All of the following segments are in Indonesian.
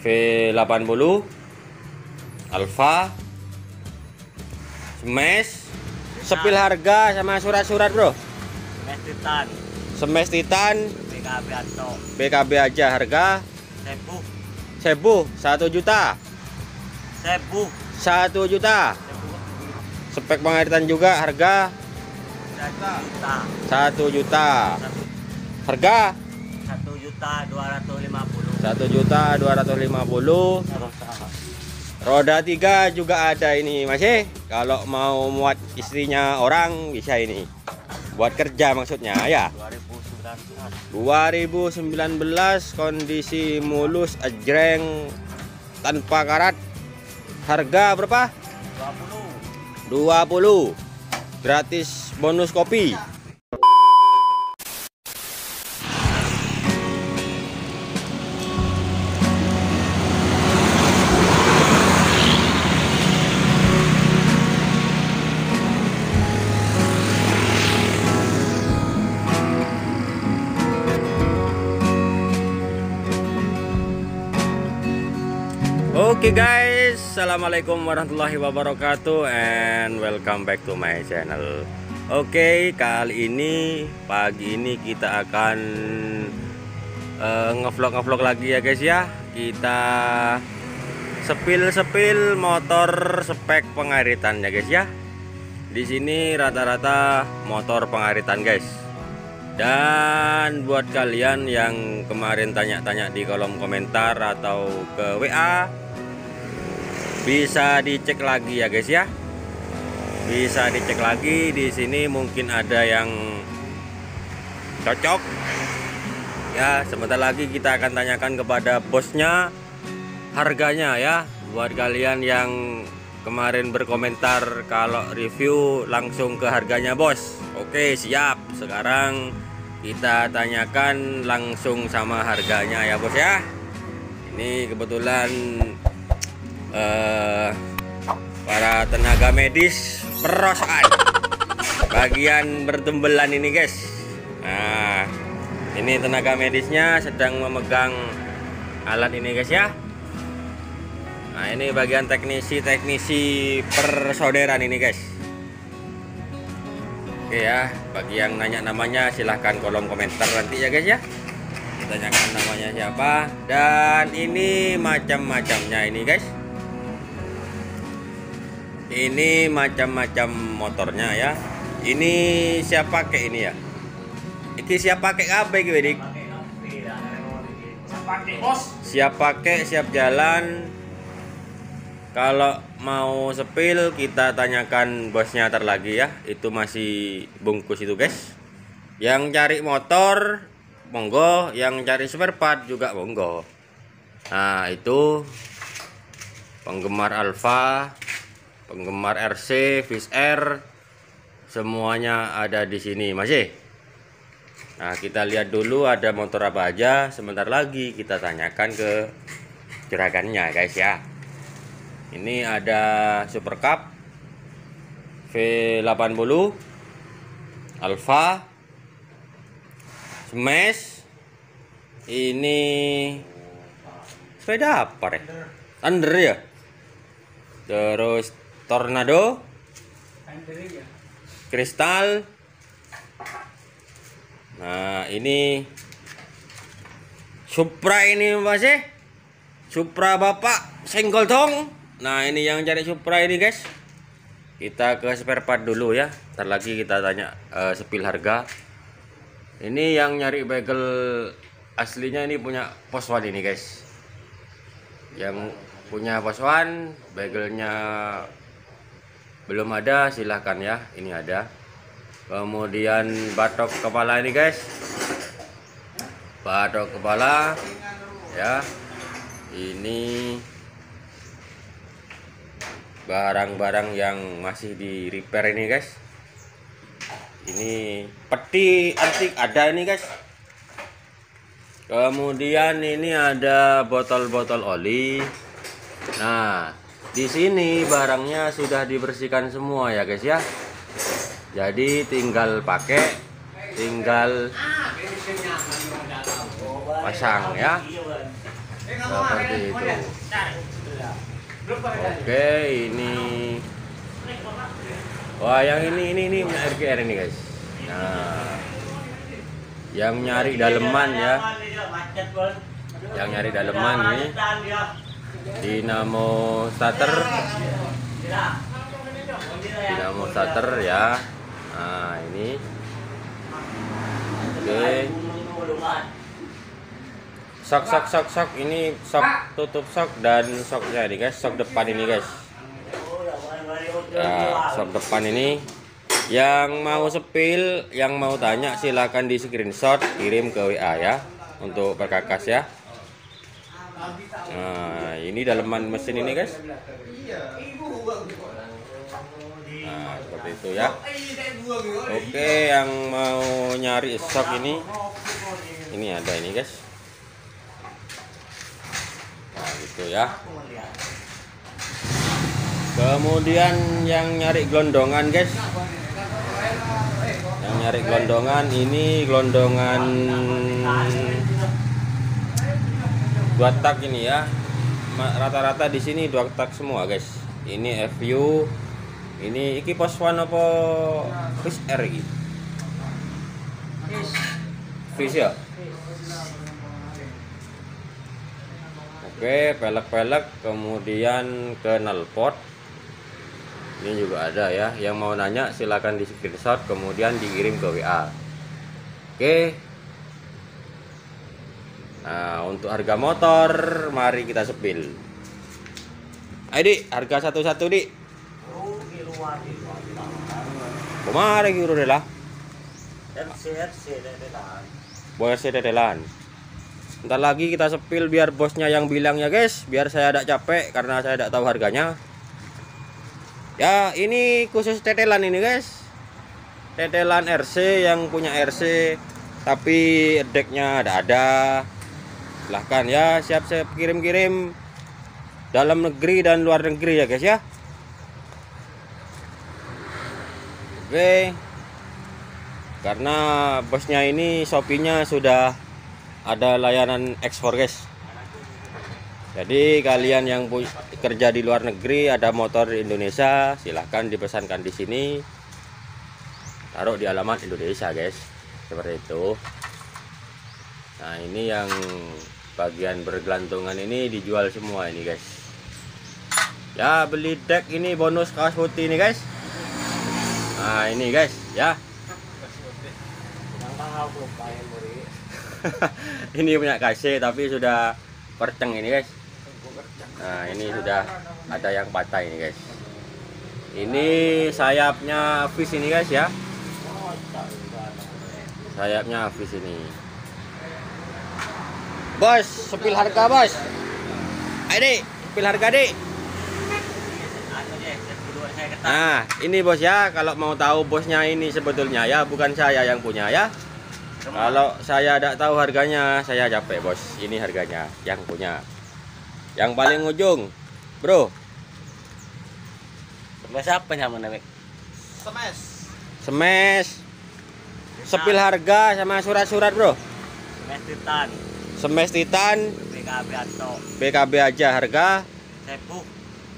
V80 Alfa Smash. Sepil harga sama surat-surat bro. Smash Titan. Smash Titan BKB atau BKB aja harga 1000. 1 juta. 1000. 1 juta. Spek pengairan juga harga 1 juta. Harga 1.250.000. 1.250.000. Roda 3 juga ada ini masih. Kalau mau muat istrinya orang bisa ini. Buat kerja maksudnya ya. 2019 kondisi mulus ajreng tanpa karat. Harga berapa? 20. Gratis bonus kopi. Oke guys, assalamualaikum warahmatullahi wabarakatuh and welcome back to my channel. Oke, kali ini pagi ini kita akan ngevlog lagi ya guys ya. Kita sepil motor spek pengairan ya guys ya. Di sini rata-rata motor pengairan guys. Dan buat kalian yang kemarin tanya-tanya di kolom komentar atau ke WA, bisa dicek lagi ya guys ya. Bisa dicek lagi di sini, mungkin ada yang cocok. Ya, sebentar lagi kita akan tanyakan kepada bosnya harganya ya. Buat kalian yang kemarin berkomentar kalau review langsung ke harganya bos. Oke, siap. Sekarang kita tanyakan langsung sama harganya ya bos ya. Ini kebetulan para tenaga medis perosokan bagian bertembelan ini guys. Nah, ini tenaga medisnya sedang memegang alat ini guys ya. Nah, ini bagian teknisi persaudaraan ini guys. Oke ya, bagi yang nanya namanya silahkan kolom komentar nanti ya guys ya. Tanyakan namanya siapa. Dan ini macam-macamnya ini guys. Ini macam-macam motornya ya. Ini siap pakai ini ya. Ini siap pakai apa iki Wedik? Siap pakai, siap jalan. Kalau mau sepil kita tanyakan bosnya ntar lagi ya. Itu masih bungkus itu guys. Yang cari motor monggo, yang cari spare part juga monggo. Nah, itu penggemar Alfa, penggemar RC, Fish Air, semuanya ada di sini masih. Nah, kita lihat dulu ada motor apa aja. Sebentar lagi kita tanyakan ke juragannya guys ya. Ini ada Super Cup V80 Alfa Smash. Ini sepeda apa ya? Thunder ya. Terus Tornado, Kristal. Nah, ini Supra ini masih Supra bapak senggol dong. Nah, ini yang cari Supra ini guys. Kita ke spare part dulu ya. Ntar lagi kita tanya sepil harga. Ini yang nyari bagel aslinya ini punya Pos One ini guys. Yang punya Pos One, bagelnya belum ada silahkan ya. Ini ada. Kemudian batok kepala ini guys. Batok kepala ya. Ini barang-barang yang masih di repair ini guys. Ini peti antik ada ini guys. Kemudian ini ada botol-botol oli. Nah, di sini barangnya sudah dibersihkan semua ya guys ya. Jadi tinggal pakai, tinggal pasang ya. seperti itu. Oke, ini wah, yang ini punya RGR ini guys. Nah, yang nyari daleman ya, yang nyari daleman ini dinamo starter ya. Nah, ini oke, sok ini sok tutup sok dan soknya ini guys, sok depan ini guys ya, sok depan ini. Yang mau sepil, yang mau tanya silahkan di screenshot, kirim ke WA ya untuk perkakas ya. Nah, ini daleman mesin ini guys. Nah, seperti itu ya. Oke, yang mau nyari sok ini ada ini guys. Nah, gitu ya. Kemudian yang nyari gelondongan guys, yang nyari gelondongan ini gelondongan 2 tak ini ya, rata-rata di sini 2 tak semua guys. Ini FU, ini iki pos one apa Fish R iki? Fish ya. Oke, pelek-pelek, kemudian knalpot. Ini juga ada ya. Yang mau nanya silakan di screenshot kemudian dikirim ke WA. Oke. Nah, untuk harga motor mari kita sepil. Ayo Dik, harga satu-satu Dik. Kemarin gitu deh lah. RC dedelan. Ntar lagi kita sepil biar bosnya yang bilang ya guys, biar saya tidak capek karena saya tidak tahu harganya. Ya, ini khusus tetelan ini guys. Tetelan RC, yang punya RC tapi decknya ada. Silahkan ya, siap-siap kirim-kirim dalam negeri dan luar negeri ya guys ya. Oke. Karena bosnya ini Shopee-nya sudah ada layanan ekspor guys. Jadi kalian yang kerja di luar negeri ada motor di Indonesia, silahkan dipesankan di sini, taruh di alamat Indonesia guys, seperti itu. Nah, ini yang bagian bergelantungan ini dijual semua ini guys. Ya, beli deck ini bonus kaos putih ini guys. Nah, ini guys ya. Ini punya KC tapi sudah perceng ini guys. Nah, ini sudah ada yang patah ini guys. Ini sayapnya fish ini guys ya. Sayapnya fish ini. Bos, sepil harga bos. Ayo Dik, sepil harga Dik. Nah, ini bos ya, kalau mau tahu bosnya ini sebetulnya ya, bukan saya yang punya ya. Kalau saya tidak tahu harganya, saya capek bos. Ini harganya yang punya. Yang paling ujung, bro. Mas apa namanya? Semes. Sepil harga sama surat-surat bro. Semes Titan. Semes Titan. BKB atau BKB aja harga.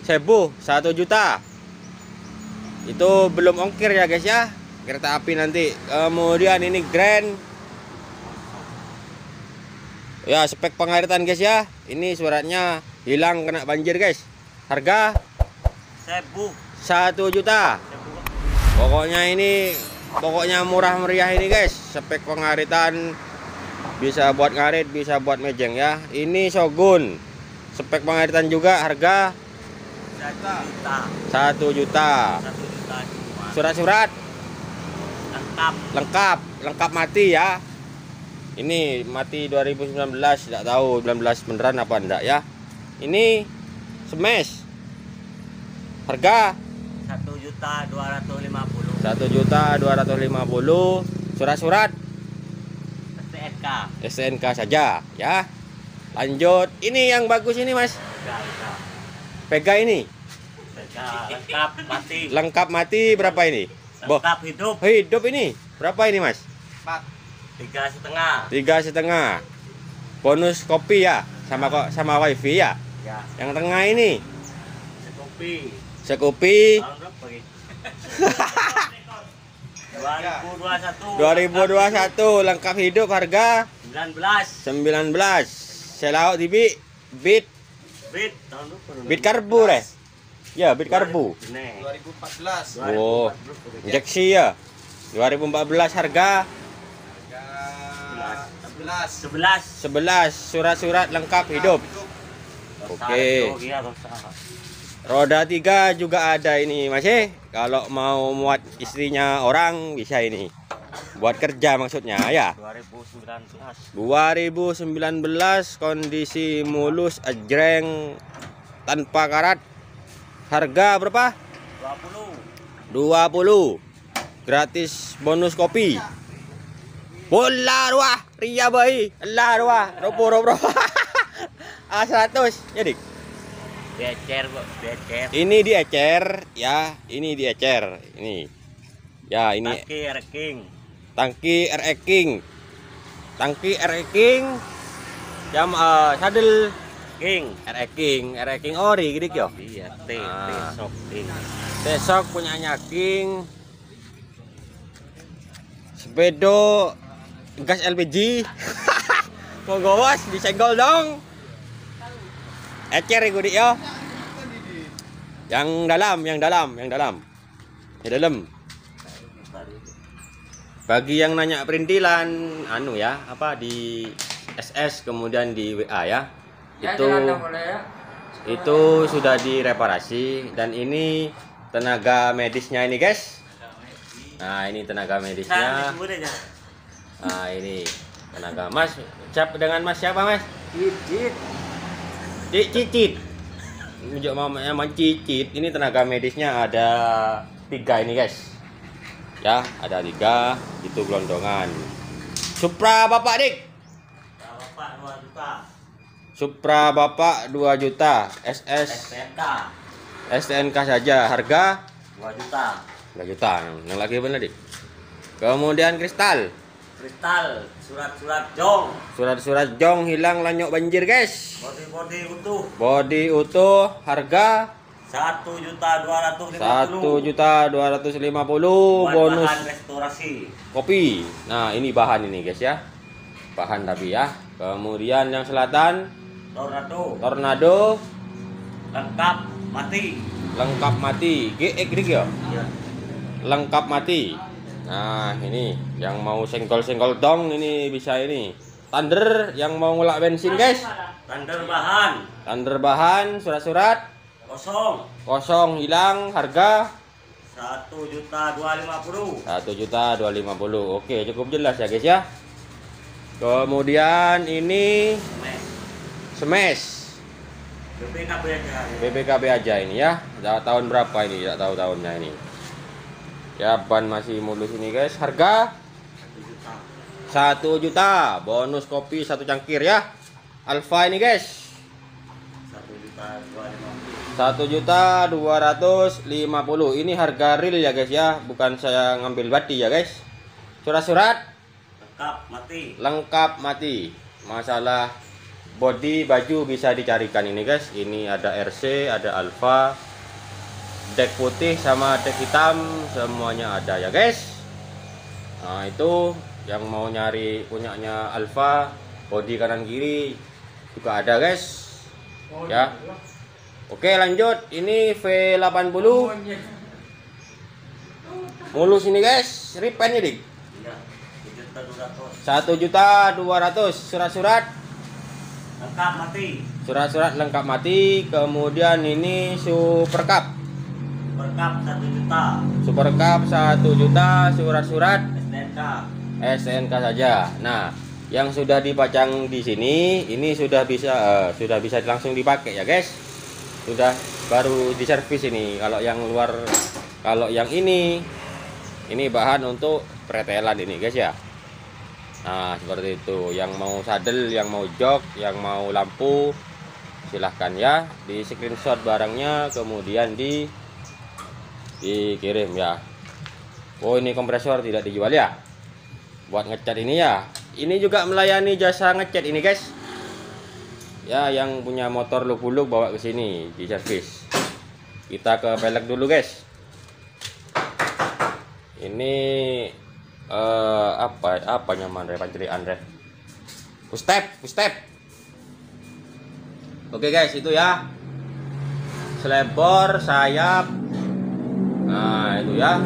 Sebu 1 juta. Itu belum ongkir ya guys ya. Kereta api nanti. Kemudian ini Grand. Ya, spek pengairan guys ya. Ini suratnya hilang kena banjir guys. Harga 1 juta. Pokoknya murah meriah ini guys. Spek pengaritan, bisa buat ngarit, bisa buat mejeng ya. Ini Shogun. Spek pengaritan juga harga 1 juta. Surat-surat lengkap mati ya. Ini mati 2019, tidak tahu 19 beneran apa enggak ya. Ini Smash. Harga 1.250.000. 1.250.000. Surat-surat STNK saja ya. Lanjut. Ini yang bagus ini Mas. Vega ini. Lengkap mati berapa ini? Lengkap hidup ini. Berapa ini Mas? 3,5. 3,5. Bonus kopi ya sama wifi ya. Ya. Yang tengah ini Kopi. Scoopy Tahun berapa ini? 2021. 2021 lengkap hidup harga 19. 19. Selaut di bit Tahun berapa? bit karbu deh. Ya, bit karbu. Nih. 2014. Oh, injeksi ya. 2014 harga 11. 11 surat-surat lengkap hidup. Oke. Roda 3 juga ada ini masih. Kalau mau muat istrinya orang bisa ini. Buat kerja maksudnya ya. 2019 kondisi mulus ajreng tanpa karat. Harga berapa? 20. Gratis bonus kopi. Bola ruah, ria bayi. Allah ruah, ropo. A100 ya, Dik. Becer, Bu. Becer. Ini diecer ya, ini diecer. Ini. Ya, ini Tangki King. tangki RE King. Tangki RE King. Jam sadel King. RE King ori gitu yo. Iya, Ah. sok King. Besok punyanya King. Sepedo gas LPG. Monggo bos, disenggol dong. Ecer iku dik yo. Yang dalam. Di dalam. Bagi yang nanya perintilan anu ya, apa di SS kemudian di WA ya. Itu sudah direparasi dan ini tenaga medisnya ini, guys. Nah, ini tenaga medisnya. Nah, ini tenaga Mas. Siap dengan Mas siapa, Mas? Cicit. Menunjuk mamanya Cicit. Ini tenaga medisnya ada 3 ini, guys. Ya, ada 3 itu gelondongan. Supra Bapak Dik. Bapak 2 juta. Supra Bapak 2 juta. SS STNK STNK saja harga 2 juta. 2 juta. Yang lagi bener, Dik. Kemudian kristal. Kristal, surat-surat jong. Surat-surat jong hilang lanyok banjir, guys. Bodi utuh. Body utuh harga 1.250.000. 1.250.000 bonus Bahan restorasi. kopi. Nah, ini bahan ini, guys ya. Bahan tapi ya. Kemudian yang selatan Tornado Lengkap mati. GX ya. Iya. Lengkap mati. Nah, ini yang mau senggol-senggol dong ini bisa ini. Thunder yang mau ngelak bensin, guys. Thunder bahan, surat-surat kosong hilang harga 1.250.000. 1.250.000. Oke, cukup jelas ya, guys ya. Kemudian ini Smash BPKB aja ini ya. Tahun berapa ini? Tidak tahu tahunnya ini. Ya, ban masih mulus ini, guys. Harga 1 juta. Bonus kopi 1 cangkir ya. Alfa ini, guys. 1.250.000. Ini harga real ya, guys ya. Bukan saya ngambil bati ya, guys. Surat-surat lengkap mati. Masalah body baju bisa dicarikan ini, guys. Ini ada RC, ada Alfa, dek putih sama dek hitam semuanya ada ya, guys. Nah, itu yang mau nyari punyanya Alfa, body kanan kiri juga ada, guys. Ya. Oke, lanjut. Ini V80 mulus ini, guys. Repaint ini, Dik. 1.200.000. Surat-surat lengkap mati. Kemudian ini Super Cup 1 juta. Surat-surat STNK saja. Nah, yang sudah dipajang di sini ini sudah bisa langsung dipakai ya, guys. Sudah baru diservis ini. Kalau yang luar, kalau yang ini bahan untuk pretelan ini, guys ya. Nah, seperti itu. Yang mau sadel, yang mau jok, yang mau lampu, silahkan ya. Di screenshot barangnya, kemudian dikirim ya. Oh, ini kompresor tidak dijual ya. Buat ngecat ini ya. Ini juga melayani jasa ngecat ini, guys. Ya, yang punya motor luk-buluk bawa ke sini di servis. Kita ke pelek dulu guys. Ini apa nyaman panceri Andre. Step. Oke guys, itu ya. Selebor, sayap. Nah, itu ya.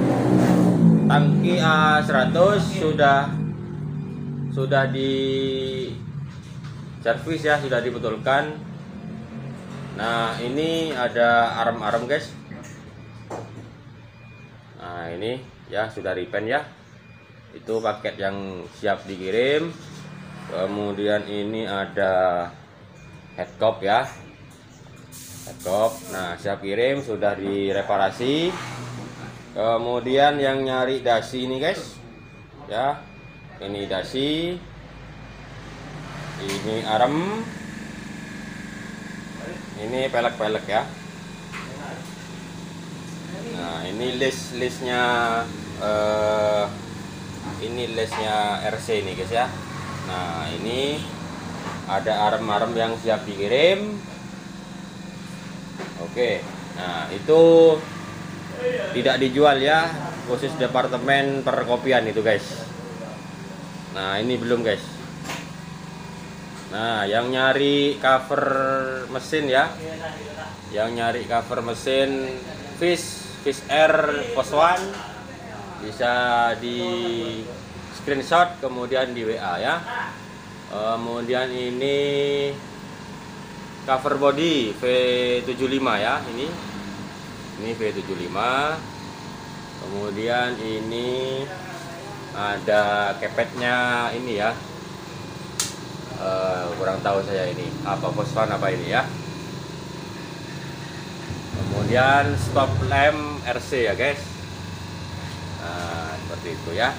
Tangki A100 sudah di servis ya, sudah dibetulkan. Nah, ini ada arm-arm guys. Nah, ini ya sudah repaint ya. Itu paket yang siap dikirim. Kemudian ini ada headcop ya. Headcop. Nah, siap kirim, sudah direparasi. Kemudian yang nyari dasi ini guys. Ya. Ini dasi. Ini arm. Ini pelek-pelek ya. Nah, ini listnya ini listnya RC nih guys ya. Nah, ini ada arm-arm yang siap dikirim. Oke. Nah, itu tidak dijual ya, khusus departemen perkopian itu guys. Nah, ini belum guys. Nah, yang nyari cover mesin ya, yang nyari cover mesin Fish Air Post One, bisa di screenshot kemudian di WA ya. Kemudian ini cover body V75 ya, ini V75. Kemudian ini ada kepetnya ini ya. Kurang tahu saya ini apa Post One apa ini ya. Kemudian stop lamp RC ya guys. Nah, seperti itu ya.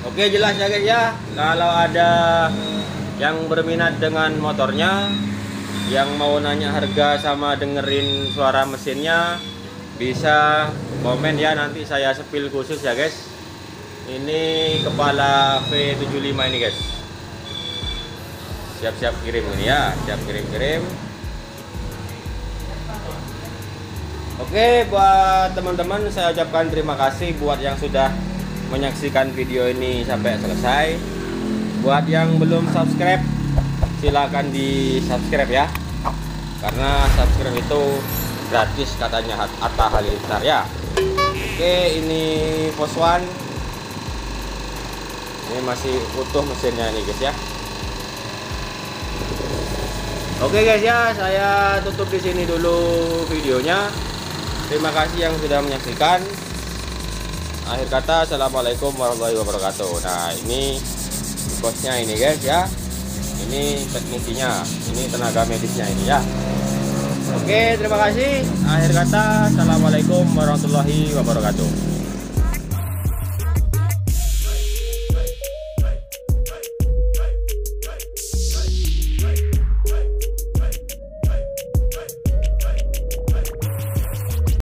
Oke, jelas ya guys ya. Kalau ada yang berminat dengan motornya, yang mau nanya harga sama dengerin suara mesinnya, bisa komen ya, nanti saya sepil khusus ya guys. Ini kepala V75 ini guys. Siap-siap kirim ini ya, siap kirim. Oke, buat teman-teman saya ucapkan terima kasih buat yang sudah menyaksikan video ini sampai selesai. Buat yang belum subscribe, silahkan di subscribe ya, karena subscribe itu gratis katanya Atta Halilintar ya. Oke, ini Post One. Ini masih utuh mesinnya ini guys ya. Oke guys ya, saya tutup di sini dulu videonya. Terima kasih yang sudah menyaksikan. Akhir kata, assalamualaikum warahmatullahi wabarakatuh. Nah, ini bosnya ini guys ya. Ini teknisinya, ini tenaga medisnya ini ya. Oke, terima kasih. Akhir kata, assalamualaikum warahmatullahi wabarakatuh.